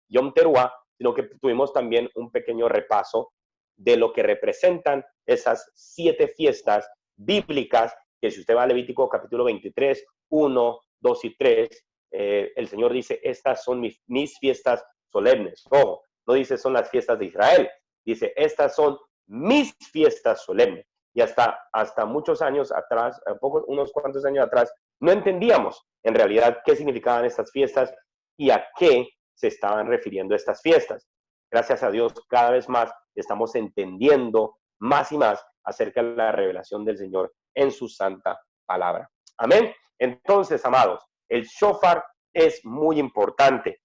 Yom Teruah, sino que tuvimos también un pequeño repaso de lo que representan esas 7 fiestas bíblicas, que si usted va a Levítico capítulo 23, 1, 2 y 3, el Señor dice, estas son mis fiestas solemnes. Ojo, no dice son las fiestas de Israel, dice, estas son mis fiestas solemnes. Y hasta muchos años atrás, unos cuantos años atrás, no entendíamos en realidad qué significaban estas fiestas y a qué se estaban refiriendo estas fiestas. Gracias a Dios, cada vez más estamos entendiendo más y más acerca de la revelación del Señor en su santa palabra. Amén. Entonces, amados, el shofar es muy importante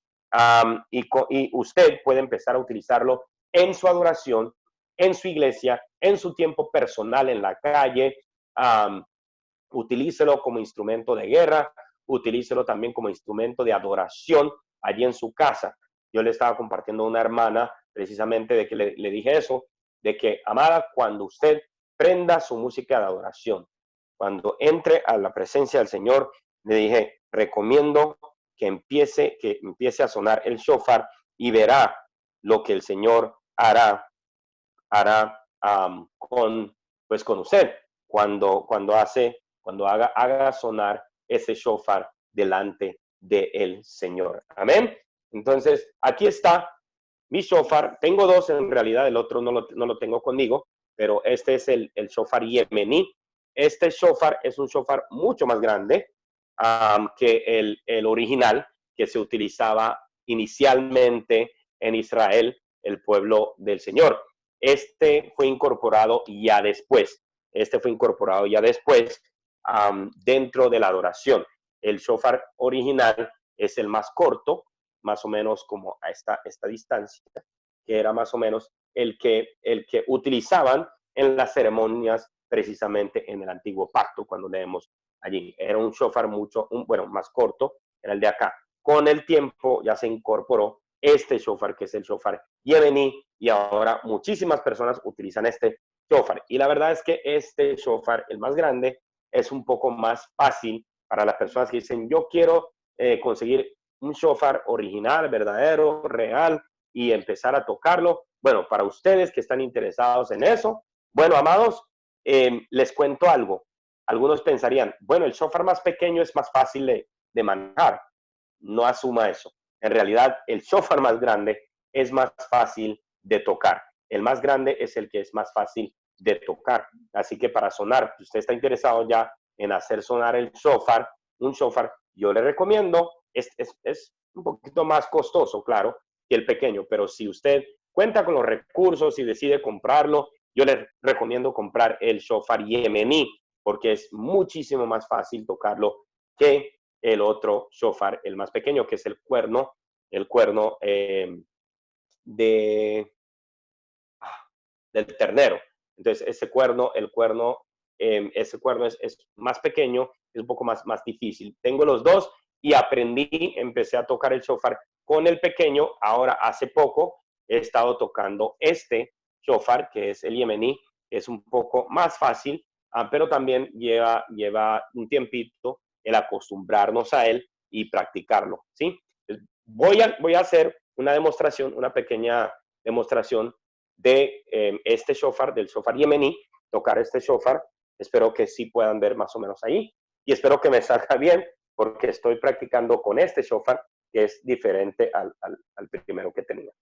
y usted puede empezar a utilizarlo en su adoración, en su iglesia, en su tiempo personal en la calle. Utilícelo como instrumento de guerra, utilícelo también como instrumento de adoración allí en su casa. Yo le estaba compartiendo a una hermana precisamente de que le dije eso, de que, amada, cuando usted prenda su música de adoración, cuando entre a la presencia del Señor, le dije, recomiendo que empiece a sonar el shofar y verá lo que el Señor hará con usted cuando haga sonar ese shofar delante del Señor. Amén. Entonces, aquí está mi shofar. Tengo 2 en realidad, el otro no lo tengo conmigo, pero este es el shofar yemení. Este shofar es un shofar mucho más grande que el original que se utilizaba inicialmente en Israel, el pueblo del Señor. Este fue incorporado ya después. Dentro de la adoración. El shofar original es el más corto, más o menos como a esta distancia, que era más o menos el que utilizaban en las ceremonias precisamente en el antiguo pacto, cuando leemos allí. Era un shofar bueno, más corto, era el de acá. Con el tiempo ya se incorporó este shofar, que es el shofar yemení, y ahora muchísimas personas utilizan este shofar. Y la verdad es que este shofar, el más grande, es un poco más fácil para las personas que dicen, yo quiero conseguir un shofar original, verdadero, real, y empezar a tocarlo. Bueno, para ustedes que están interesados en eso, bueno, amados, les cuento algo. Algunos pensarían, bueno, el shofar más pequeño es más fácil de manejar. No asuma eso. En realidad, el shofar más grande es más fácil de tocar. El más grande es el que es más fácil de tocar. Así que para sonar, si usted está interesado ya en hacer sonar el shofar, un shofar, yo le recomiendo, es un poquito más costoso, claro, que el pequeño, pero si usted cuenta con los recursos y decide comprarlo, yo le recomiendo comprar el shofar yemení, porque es muchísimo más fácil tocarlo que el otro shofar, el más pequeño, que es el cuerno de, del ternero. Entonces, ese cuerno es más pequeño, es un poco más difícil. Tengo los dos y empecé a tocar el shofar con el pequeño. Ahora, hace poco, he estado tocando este shofar, que es el yemení, es un poco más fácil, pero también lleva un tiempito el acostumbrarnos a él y practicarlo, ¿sí? Voy a hacer una pequeña demostración de este shofar, del shofar yemení, tocar este shofar. Espero que sí puedan ver más o menos ahí y espero que me salga bien porque estoy practicando con este shofar que es diferente al primero que tenía.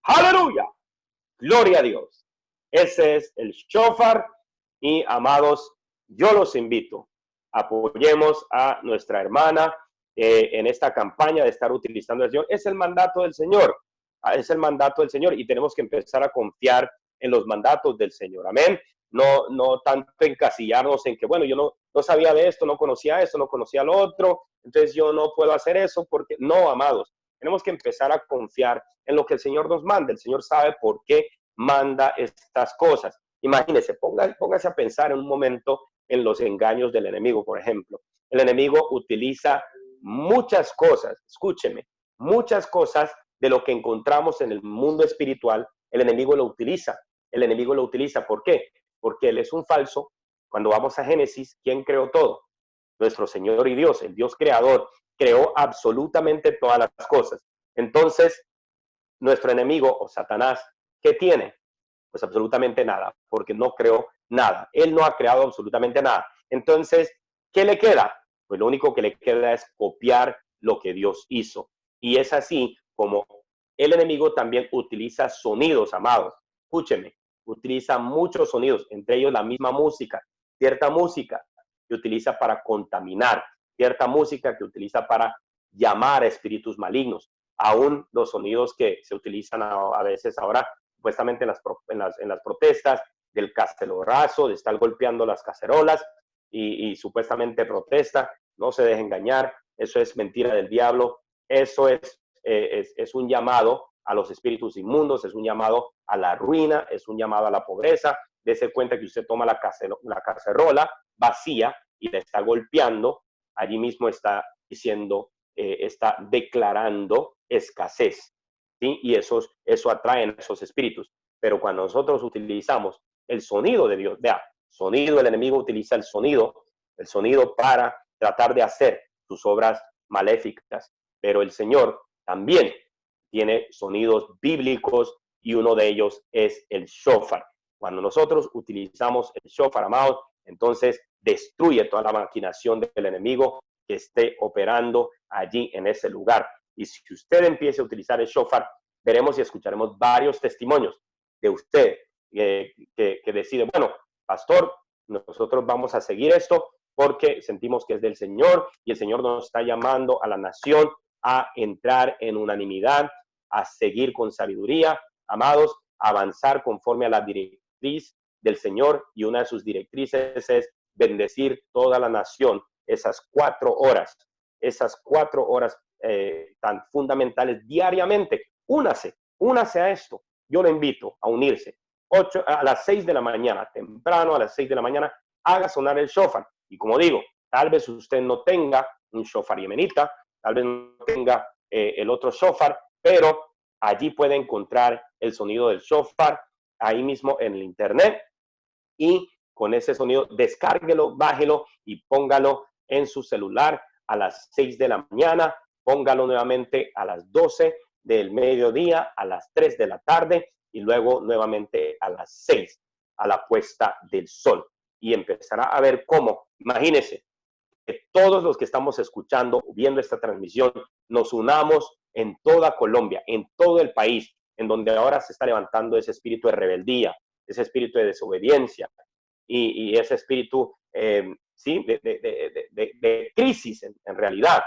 ¡Aleluya! Gloria a Dios. Ese es el shofar y amados, yo los invito, apoyemos a nuestra hermana en esta campaña de estar utilizando el Señor. Es el mandato del Señor, es el mandato del Señor y tenemos que empezar a confiar en los mandatos del Señor. Amén. No tanto encasillarnos en que, bueno, yo no sabía de esto, no conocía esto, no conocía lo otro, entonces yo no puedo hacer eso porque no, amados. Tenemos que empezar a confiar en lo que el Señor nos manda. El Señor sabe por qué manda estas cosas. Imagínese, póngase a pensar en un momento en los engaños del enemigo, por ejemplo. El enemigo utiliza muchas cosas, escúcheme, muchas cosas de lo que encontramos en el mundo espiritual, el enemigo lo utiliza. El enemigo lo utiliza, ¿por qué? Porque él es un falso. Cuando vamos a Génesis, ¿quién creó todo? Nuestro Señor y Dios, el Dios creador, creó absolutamente todas las cosas. Entonces, nuestro enemigo o Satanás, ¿qué tiene? Pues absolutamente nada, porque no creó nada. Él no ha creado absolutamente nada. Entonces, ¿qué le queda? Pues lo único que le queda es copiar lo que Dios hizo. Y es así como el enemigo también utiliza sonidos, amados. Escúcheme, utiliza muchos sonidos, entre ellos la misma música, cierta música que utiliza para contaminar, cierta música que utiliza para llamar a espíritus malignos. Aún los sonidos que se utilizan a veces ahora, supuestamente en las protestas del cacerolazo, de estar golpeando las cacerolas y supuestamente protesta, no se deje engañar, eso es mentira del diablo, eso es un llamado a los espíritus inmundos, es un llamado a la ruina, es un llamado a la pobreza. Dese cuenta que usted toma la cacerola vacía y la está golpeando, allí mismo está diciendo, está declarando escasez, ¿sí? Y eso atrae a esos espíritus. Pero cuando nosotros utilizamos el sonido de Dios, vea, sonido, el enemigo utiliza el sonido para tratar de hacer sus obras maléficas, pero el Señor también tiene sonidos bíblicos y uno de ellos es el shofar. Cuando nosotros utilizamos el shofar, amados, entonces destruye toda la maquinación del enemigo que esté operando allí en ese lugar. Y si usted empieza a utilizar el shofar, veremos y escucharemos varios testimonios de usted que decide, bueno, pastor, nosotros vamos a seguir esto porque sentimos que es del Señor y el Señor nos está llamando a la nación a entrar en unanimidad, a seguir con sabiduría, amados, a avanzar conforme a la directriz del Señor, y una de sus directrices es bendecir toda la nación esas 4 horas tan fundamentales diariamente. Únase a esto. Yo le invito a unirse. A las 6 de la mañana, temprano a las 6 de la mañana, haga sonar el shofar. Y como digo, tal vez usted no tenga un shofar yemenita, tal vez no tenga el otro shofar, pero allí puede encontrar el sonido del shofar ahí mismo en el internet, y con ese sonido descárguelo, bájelo y póngalo en su celular a las 6 de la mañana, póngalo nuevamente a las 12 del mediodía, a las 3 de la tarde y luego nuevamente a las 6 a la puesta del sol. Y empezará a ver cómo, imagínense, que todos los que estamos escuchando, viendo esta transmisión, nos unamos en toda Colombia, en todo el país, en donde ahora se está levantando ese espíritu de rebeldía, ese espíritu de desobediencia y ese espíritu, sí, de crisis en realidad,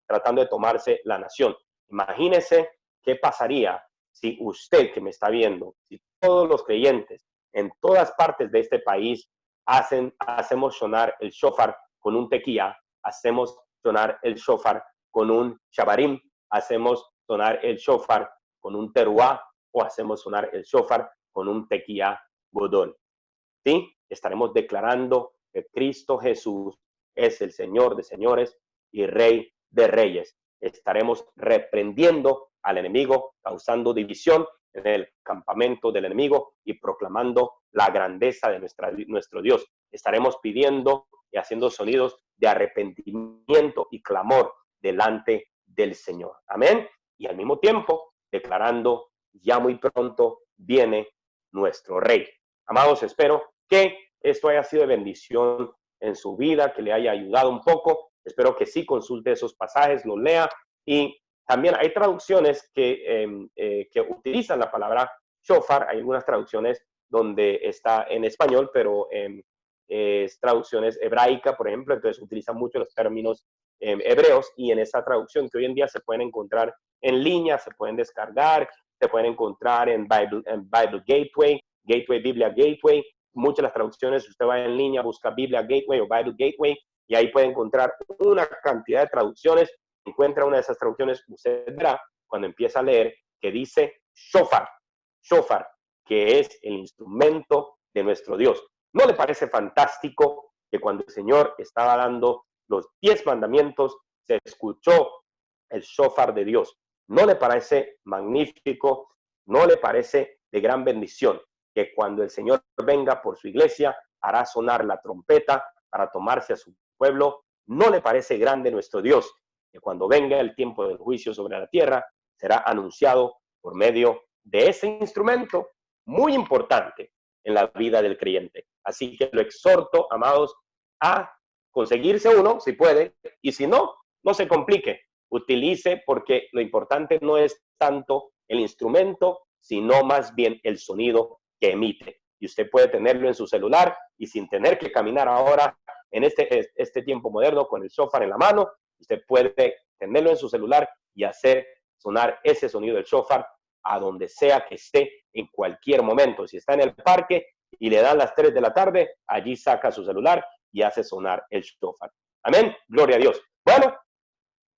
tratando de tomarse la nación. Imagínese qué pasaría si usted que me está viendo, si todos los creyentes en todas partes de este país hacemos sonar el shofar con un tequía, hacemos sonar el shofar con un shabarim, hacemos sonar el shofar con un teruá, o hacemos sonar el shofar con un tequía godol. ¿Sí? Estaremos declarando que Cristo Jesús es el Señor de señores y Rey de reyes. Estaremos reprendiendo al enemigo, causando división en el campamento del enemigo y proclamando la grandeza de nuestro Dios. Estaremos pidiendo y haciendo sonidos de arrepentimiento y clamor delante del Señor. Amén. Y al mismo tiempo declarando, ya muy pronto viene nuestro Rey. Amados, espero que esto haya sido de bendición en su vida, que le haya ayudado un poco. Espero que sí consulte esos pasajes, los lea. Y también hay traducciones que utilizan la palabra shofar. Hay algunas traducciones donde está en español, pero es traducciones hebraica, por ejemplo, entonces utilizan mucho los términos hebreos, y en esa traducción que hoy en día se pueden encontrar en línea, se pueden descargar, se pueden encontrar en Bible Gateway, Biblia Gateway. Muchas de las traducciones, usted va en línea, busca Biblia Gateway o Bible Gateway, y ahí puede encontrar una cantidad de traducciones. Encuentra una de esas traducciones, usted verá cuando empieza a leer que dice shofar, que es el instrumento de nuestro Dios. ¿No le parece fantástico que cuando el Señor estaba dando los 10 mandamientos, se escuchó el shofar de Dios? ¿No le parece magnífico? ¿No le parece de gran bendición que cuando el Señor venga por su iglesia, hará sonar la trompeta para tomarse a su pueblo? ¿No le parece grande nuestro Dios que cuando venga el tiempo del juicio sobre la tierra, será anunciado por medio de ese instrumento muy importante en la vida del creyente? Así que lo exhorto, amados, a conseguirse uno, si puede, y si no, no se complique, utilice, porque lo importante no es tanto el instrumento, sino más bien el sonido que emite. Y usted puede tenerlo en su celular y sin tener que caminar ahora en este tiempo moderno con el shofar en la mano, usted puede tenerlo en su celular y hacer sonar ese sonido del shofar a donde sea que esté en cualquier momento. Si está en el parque y le dan las 3 de la tarde, allí saca su celular y hace sonar el shofar. Amén. Gloria a Dios. Bueno,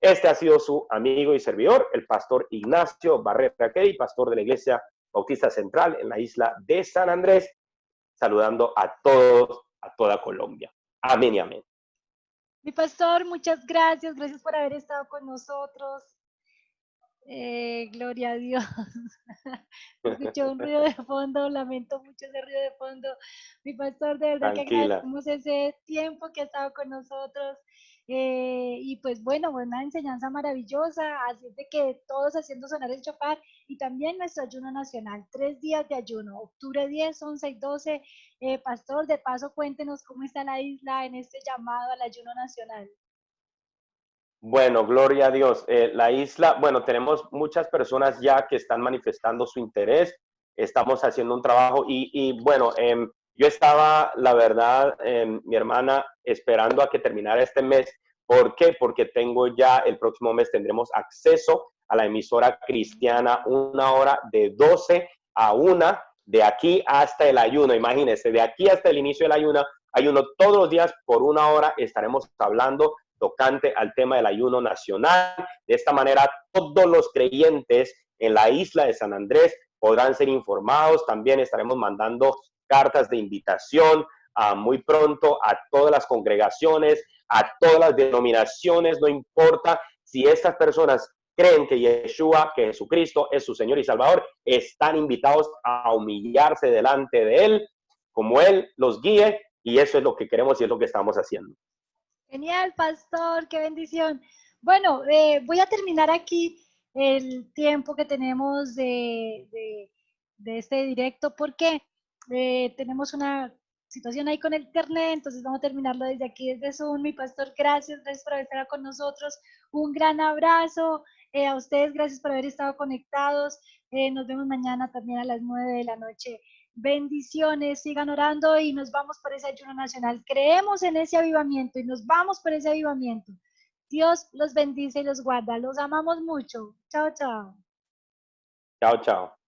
este ha sido su amigo y servidor, el pastor Ignacio Barrera Key, pastor de la Iglesia Bautista Central en la isla de San Andrés, saludando a todos, a toda Colombia. Amén y amén. Mi pastor, muchas gracias. Gracias por haber estado con nosotros. Gloria a Dios. Escuché un ruido de fondo, lamento mucho ese ruido de fondo. Mi pastor, de verdad que Tranquila. agradecemos ese tiempo que ha estado con nosotros. Y pues bueno, una enseñanza maravillosa, así es de que todos haciendo sonar el shofar y también nuestro ayuno nacional, 3 días de ayuno, octubre 10, 11 y 12. Pastor, de paso cuéntenos cómo está la isla en este llamado al ayuno nacional. Bueno, gloria a Dios. La isla, bueno, tenemos muchas personas ya que están manifestando su interés. Estamos haciendo un trabajo y bueno, yo estaba, la verdad, mi hermana, esperando a que terminara este mes. ¿Por qué? Porque tengo ya, el próximo mes tendremos acceso a la emisora cristiana 1 hora de 12 a 1, de aquí hasta el ayuno. Imagínense, de aquí hasta el inicio del ayuno todos los días por 1 hora estaremos hablando tocante al tema del ayuno nacional. De esta manera, todos los creyentes en la isla de San Andrés podrán ser informados. También estaremos mandando cartas de invitación muy pronto a todas las congregaciones, a todas las denominaciones, no importa si estas personas creen que Yeshua, que Jesucristo es su Señor y Salvador, están invitados a humillarse delante de Él, como Él los guíe, y eso es lo que queremos y es lo que estamos haciendo. Genial, pastor, qué bendición. Bueno, voy a terminar aquí el tiempo que tenemos de este directo porque tenemos una situación ahí con el internet, entonces vamos a terminarlo desde aquí, desde Zoom. Mi pastor, gracias por estar con nosotros. Un gran abrazo a ustedes, gracias por haber estado conectados. Nos vemos mañana también a las 9 de la noche. Bendiciones, sigan orando y nos vamos por ese ayuno nacional. Creemos en ese avivamiento y nos vamos por ese avivamiento. Dios los bendice y los guarda. Los amamos mucho. Chao, chao. Chao, chao.